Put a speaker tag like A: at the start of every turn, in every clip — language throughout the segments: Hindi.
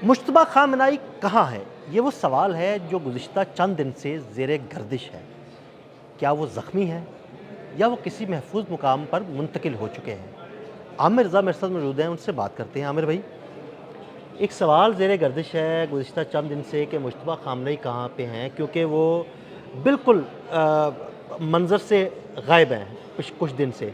A: मुश्तबा खामनाई कहाँ है? ये वो सवाल है जो गुज़िश्ता चंद दिन से ज़ेरे गर्दिश है। क्या वो ज़ख्मी हैं या वो किसी महफूज मुकाम पर मुंतकिल हो चुके हैं? आमिर रज़ा मेरे साथ मौजूद हैं, उनसे बात करते हैं। आमिर भाई, एक सवाल ज़ेरे गर्दिश है गुज़िश्ता चंद दिन से कि मुश्तबा खामनेई कहाँ पे हैं, क्योंकि वो बिल्कुल मंज़र से गायब हैं कुछ कुछ दिन से।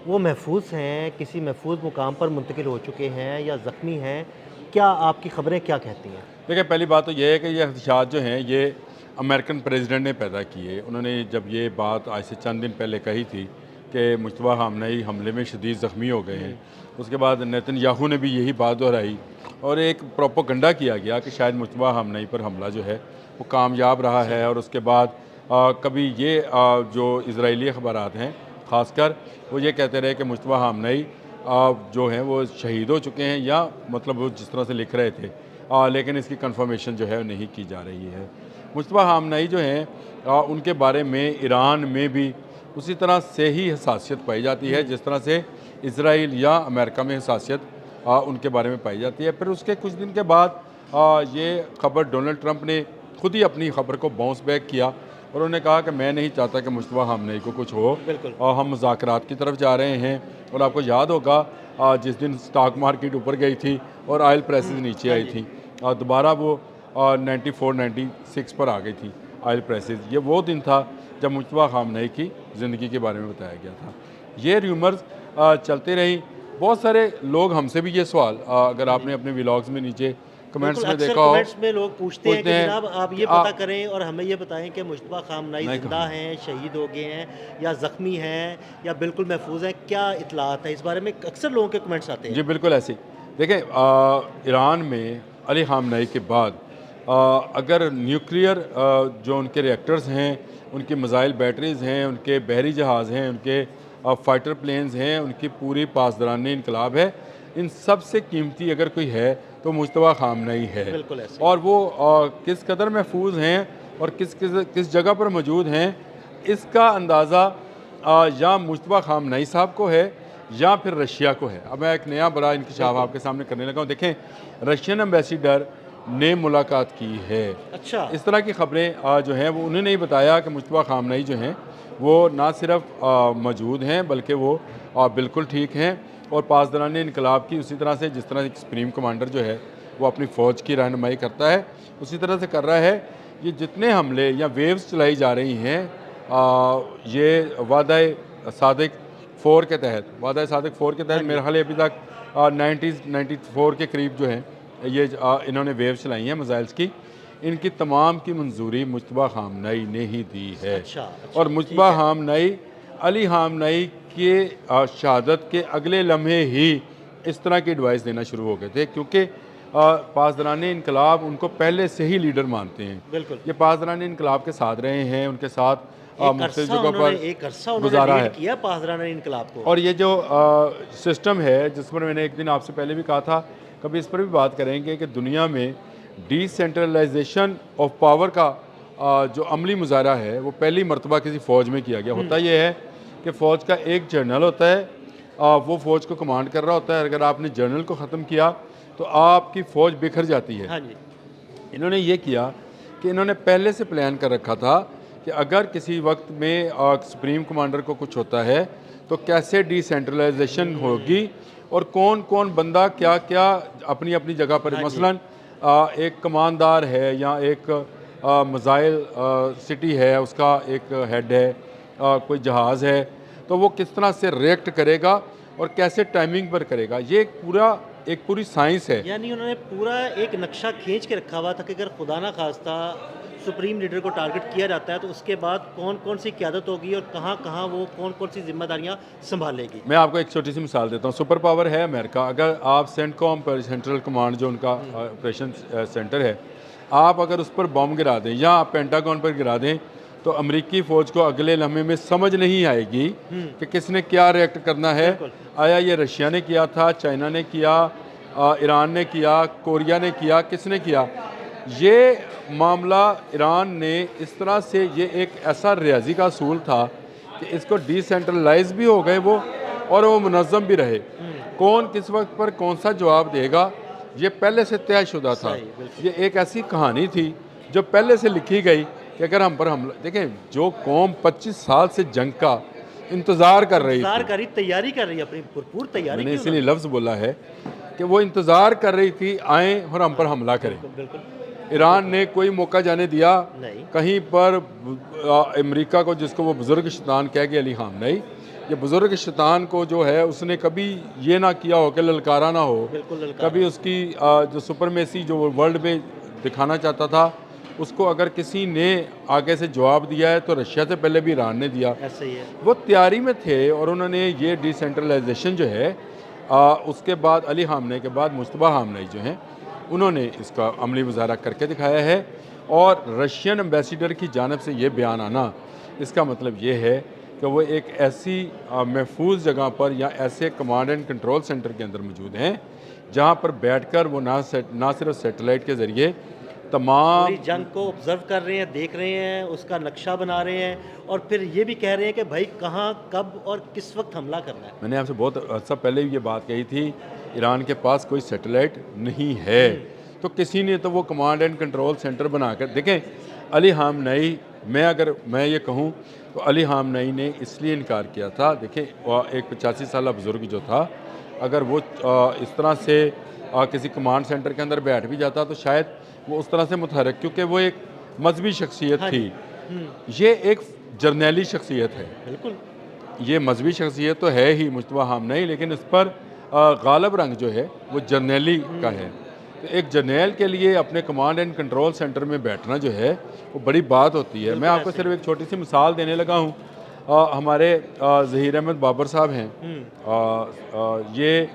A: वो महफूज हैं, किसी महफूज मुकाम पर मुंतकिल हो चुके हैं या ज़ख्मी हैं? क्या आपकी ख़बरें क्या कहती हैं?
B: देखिए, पहली बात तो ये है कि ये खदशात जो हैं ये अमेरिकन प्रेसिडेंट ने पैदा किए। उन्होंने जब ये बात आज से चंद दिन पहले कही थी कि मुश्तबा खामनेई हमले में शदीद ज़ख्मी हो गए हैं, उसके बाद नेतन्याहू ने भी यही बात दोहराई और एक प्रोपेगेंडा किया गया कि शायद मुश्तबा खामनेई पर हमला जो है वो कामयाब रहा है। और उसके बाद कभी ये जो इजरायली अखबारात हैं ख़ासकर वो ये कहते रहे कि मुश्तबा खामनेई जो हैं वो शहीद हो चुके हैं, या मतलब वो जिस तरह से लिख रहे थे, लेकिन इसकी कंफर्मेशन जो है नहीं की जा रही है। मुश्तबा खामनेई जो हैं उनके बारे में ईरान में भी उसी तरह से ही हसासियत पाई जाती है जिस तरह से इसराइल या अमेरिका में हसासियत उनके बारे में पाई जाती है। फिर उसके कुछ दिन के बाद ये खबर डोनाल्ड ट्रंप ने खुद ही अपनी खबर को बाउंस बैक किया और उन्होंने कहा कि मैं नहीं चाहता कि मुश्तबा खामनेई को कुछ हो और हम मुज़ाकरात की तरफ जा रहे हैं। और आपको याद होगा जिस दिन स्टॉक मार्केट ऊपर गई थी और ऑयल प्राइसेस नीचे आई थी, दोबारा वो 94-96 पर आ गई थी ऑयल प्राइसेस। ये वो दिन था जब मुश्तबा खामनेई की ज़िंदगी के बारे में बताया गया था। ये र्यूमर्स चलते रही। बहुत सारे लोग हमसे भी ये सवाल अगर आपने अपने व्लॉग्स में नीचे कमेंट्स में देखा हो,
A: कमेंट्स में लोग पूछते हैं कि जनाब आप ये पता करें और हमें ये बताएं कि मुश्तबा खामनेई जिंदा हैं, शहीद हो गए हैं या ज़ख्मी हैं या बिल्कुल महफूज हैं। क्या इतलात है इस बारे में? अक्सर लोगों के कमेंट्स आते हैं।
B: जी बिल्कुल ऐसे ही। देखें, ईरान में अली खामनेई के बाद अगर न्यूक्लियर जो उनके रिएक्टर्स हैं, उनकी मिसाइल बैटरीज़ हैं, उनके बहरी जहाज़ हैं, उनके फाइटर प्लेन्स हैं, उनकी पूरी पासदारानी इनकलाब है, इन सब से कीमती अगर कोई है तो मुश्तबा खामनेई है।
A: बिल्कुल ऐसे।
B: और वो किस कदर महफूज हैं और किस जगह पर मौजूद हैं, इसका अंदाज़ा या मुश्तबा खामनेई साहब को है या फिर रशिया को है। अब मैं एक नया बड़ा इंकशाफ आपके सामने करने लगा हूँ। देखें, रशियन एम्बेसडर ने मुलाकात की है।
A: अच्छा,
B: इस तरह की खबरें जो हैं वो उन्हें नहीं बताया कि मुश्तबा खामनेई जो हैं वो ना सिर्फ मौजूद हैं बल्कि वो बिल्कुल ठीक हैं। और पासदारानी इनकलाब की उसी तरह से जिस तरह एक सुप्रीम कमांडर जो है वो अपनी फ़ौज की रहनुमाई करता है, उसी तरह से कर रहा है। ये जितने हमले या वेव्स चलाई जा रही हैं, ये वादा सादिक 4 के तहत, मेरे ख्याल अभी तक 94 के करीब जो हैं ये इन्होंने वेव चलाई हैं मिसाइल्स की, इनकी तमाम की मंजूरी मुश्तबा खामनेई ने ही दी है।
A: अच्छा,
B: और मुश्तबा खामनेई अली खामनेई के शहादत के अगले लम्हे ही इस तरह की एडवाइस देना शुरू हो गए थे, क्योंकि पासदारानी इनकलाब उनको पहले से ही लीडर मानते हैं।
A: बिल्कुल।
B: ये पासदारानी इनकलाब के साथ रहे हैं, उनके साथ मुख्तलिफ जगहों पर
A: गुजारा
B: है
A: किया पासदारानी इनकलाब को।
B: और ये जो सिस्टम है जिस पर मैंने एक दिन आपसे पहले भी कहा था, कभी इस पर भी बात करेंगे कि दुनिया में डिसेंट्रलाइजेशन ऑफ पावर का जो अमली मुजाहरा है वो पहली मरतबा किसी फ़ौज में किया गया। होता ये है कि फ़ौज का एक जनरल होता है, वो फ़ौज को कमांड कर रहा होता है। अगर आपने जनरल को ख़त्म किया तो आपकी फ़ौज बिखर जाती है।
A: हाँ जी।
B: इन्होंने ये किया कि इन्होंने पहले से प्लान कर रखा था कि अगर किसी वक्त में सुप्रीम कमांडर को कुछ होता है तो कैसे डिसेंट्रलाइजेशन होगी और कौन कौन बंदा क्या क्या अपनी अपनी जगह पर, मसलन एक कमानदार है या एक मिसाइल सिटी है, उसका एक हेड है, कोई जहाज़ है, तो वो किस तरह से रिएक्ट करेगा और कैसे टाइमिंग पर करेगा। ये एक पूरी साइंस है।
A: यानी उन्होंने पूरा एक नक्शा खींच के रखा हुआ था कि अगर खुदा ना खास्ता सुप्रीम लीडर को टारगेट किया जाता है तो उसके बाद कौन कौन सी क़यादत होगी और कहाँ कहाँ वो कौन कौन सी जिम्मेदारियाँ संभालेगी।
B: मैं आपको एक छोटी सी मिसाल देता हूँ। सुपर पावर है अमेरिका, अगर आप सेंटकॉम पर, सेंट्रल कमांड जो उनका ऑपरेशन सेंटर है, आप अगर उस पर बम गिरा दें या आप पेंटागन पर गिरा दें तो अमेरिकी फ़ौज को अगले लम्हे में समझ नहीं आएगी कि किसने क्या रिएक्ट करना है। आया ये रशिया ने किया था, चाइना ने किया, ईरान ने किया, कोरिया ने किया, किसने किया? ये मामला ईरान ने इस तरह से, ये एक ऐसा रियाजी का असूल था कि इसको डिसेंट्रलाइज भी हो गए वो और वो मुनज़्ज़म भी रहे। कौन किस वक्त पर कौन सा जवाब देगा ये पहले से तयशुदा था।
A: सही, बिल्कुल।
B: ये एक ऐसी कहानी थी जो पहले से लिखी गई कि अगर हम पर हमला, देखें जो कौम 25 साल से जंग का इंतज़ार कर रही
A: इंतजार
B: थी,
A: करी, तैयारी कर रही है, अपनी भरपूर तैयारी
B: मैंने
A: की
B: इसीलिए लफ्ज़ बोला है कि वो इंतज़ार कर रही थी आएँ और हम पर हमला करें।
A: उन्होंने। बिल्कुल
B: ईरान ने कोई मौका जाने दिया
A: नहीं।
B: कहीं पर। अमेरिका को, जिसको वो बुज़ुर्ग शैतान कह के अली खामनेई, ये बुज़ुर्ग शैतान को जो है उसने कभी ये ना किया हो कि ललकारा ना हो,
A: बिल्कुल ललकारा।
B: कभी उसकी जो सुपरमेसी जो वो वर्ल्ड में दिखाना चाहता था, उसको अगर किसी ने आगे से जवाब दिया है तो रशिया से पहले भी ईरान ने दिया।
A: ऐसे ही है।
B: वो तैयारी में थे और उन्होंने ये डिसेंट्रलाइजेशन जो है उसके बाद अली खामनेई के बाद मुश्तबा खामनेई जो हैं उन्होंने इसका अमली मुजाहरा करके दिखाया है। और रशियन एम्बेसडर की जानब से ये बयान आना, इसका मतलब ये है कि वो एक ऐसी महफूज जगह पर या ऐसे कमांड एंड कंट्रोल सेंटर के अंदर मौजूद हैं जहाँ पर बैठकर वो ना सिर्फ सैटेलाइट के ज़रिए तमाम
A: पूरी जंग को ऑब्जर्व कर रहे हैं, देख रहे हैं, उसका नक्शा बना रहे हैं और फिर ये भी कह रहे हैं कि भाई कहाँ, कब और किस वक्त हमला करना है।
B: मैंने आपसे बहुत अर्सा पहले भी ये बात कही थी, ईरान के पास कोई सैटेलाइट नहीं है, तो किसी ने तो वो कमांड एंड कंट्रोल सेंटर बनाकर, देखें अली खामनेई, मैं ये कहूँ तो अली खामनेई ने इसलिए इनकार किया था। देखें एक 85 साल बुज़ुर्ग जो था, अगर वो इस तरह से किसी कमांड सेंटर के अंदर बैठ भी जाता तो शायद वो उस तरह से मुतहरक, क्योंकि वो एक मजहबी शख्सियत
A: हाँ
B: थी,
A: जी।
B: ये एक जर्नैली शख्सियत है,
A: बिल्कुल।
B: ये मजहबी शख्सियत तो है ही मुश्तबा खामनेई, लेकिन इस पर गालिब रंग जो है वो जर्नैली का है। तो एक जर्नैल के लिए अपने कमांड एंड कंट्रोल सेंटर में बैठना जो है वो बड़ी बात होती है। मैं आपको सिर्फ एक छोटी सी मिसाल देने लगा हूँ। हमारे ज़हीर अहमद बाबर साहब हैं, ये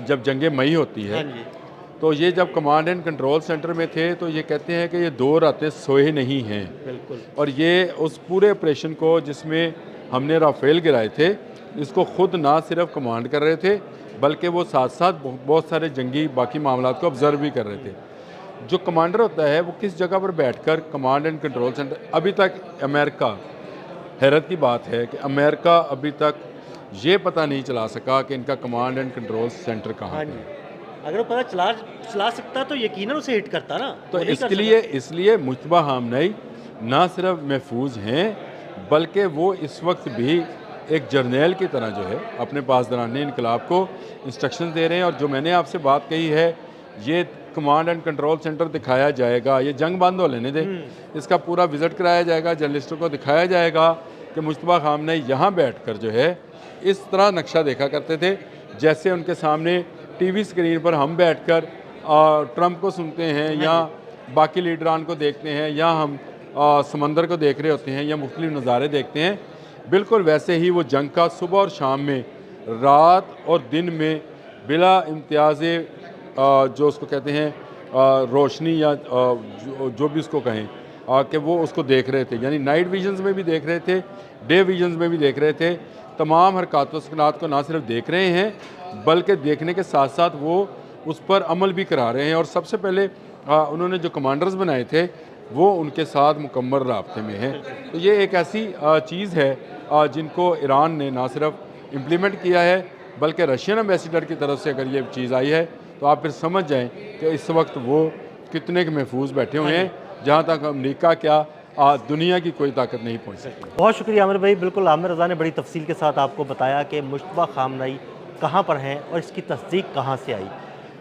B: जब जंग मई होती है
A: हाँ जी।
B: तो ये जब कमांड एंड कंट्रोल सेंटर में थे तो ये कहते हैं कि ये 2 रातें सोए नहीं हैं।
A: बिल्कुल।
B: और ये उस पूरे ऑपरेशन को जिसमें हमने राफेल गिराए थे, इसको खुद ना सिर्फ कमांड कर रहे थे बल्कि वो साथ साथ बहुत सारे जंगी बाकी मामला को ऑब्ज़र्व भी कर रहे थे। जो कमांडर होता है वो किस जगह पर बैठकर कमांड एंड कंट्रोल सेंटर, अभी तक अमेरिका, हैरत की बात है कि अमेरिका अभी तक ये पता नहीं चला सका कि इनका कमांड एंड कंट्रोल सेंटर कहाँ
A: हाँ
B: है।
A: जी। अगर वो पता चला सकता तो यकीनन उसे हिट करता ना।
B: तो
A: वो नहीं कर
B: इसलिए मुश्तबा खामनेई ना सिर्फ महफूज हैं बल्कि वो इस वक्त भी एक जर्नैल की तरह जो है अपने पासदारान इनकलाब को इंस्ट्रक्शन दे रहे हैं। और जो मैंने आपसे बात कही है, ये कमांड एंड कंट्रोल सेंटर दिखाया जाएगा, ये जंग बंद हो लेने दें, इसका पूरा विज़िट कराया जाएगा, जर्नलिस्टों को दिखाया जाएगा कि मुश्तबा खामनेई यहाँ बैठकर जो है इस तरह नक्शा देखा करते थे जैसे उनके सामने टीवी स्क्रीन पर हम बैठकर ट्रंप को सुनते हैं या बाकी लीडरान को देखते हैं या हम समंदर को देख रहे होते हैं या मुख्तलिफ नज़ारे देखते हैं। बिल्कुल वैसे ही वो जंग का सुबह और शाम में, रात और दिन में बिला इम्तियाज़ जो उसको कहते हैं रोशनी या जो भी उसको कहें कि वो उसको देख रहे थे, यानी नाइट विजन्स में भी देख रहे थे, डे विजन्स में भी देख रहे थे। तमाम हरकत व सकनात को ना सिर्फ देख रहे हैं बल्कि देखने के साथ साथ वो उस पर अमल भी करा रहे हैं। और सबसे पहले उन्होंने जो कमांडर्स बनाए थे वो उनके साथ मुकम्मल राब्ते में हैं। तो ये एक ऐसी चीज़ है जिनको ईरान ने ना सिर्फ इम्प्लीमेंट किया है बल्कि रशियन एम्बेसडर की तरफ से अगर ये चीज़ आई है तो आप फिर समझ जाएं कि इस वक्त वो कितने के महफूज बैठे हुए हैं, जहाँ तक अमरीका क्या दुनिया की कोई ताकत नहीं पहुँच सकती।
A: बहुत शुक्रिया आमिर भाई। बिल्कुल आमिर रज़ा ने बड़ी तफसील के साथ आपको बताया कि मुश्तबा खामनेई कहाँ पर हैं और इसकी तस्दीक कहाँ से आई।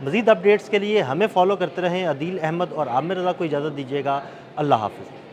A: मज़ीद अपडेट्स के लिए हमें फॉलो करते रहें। अदील अहमद और आमिर रज़ा को इजाज़त दीजिएगा। अल्लाह हाफ़िज़।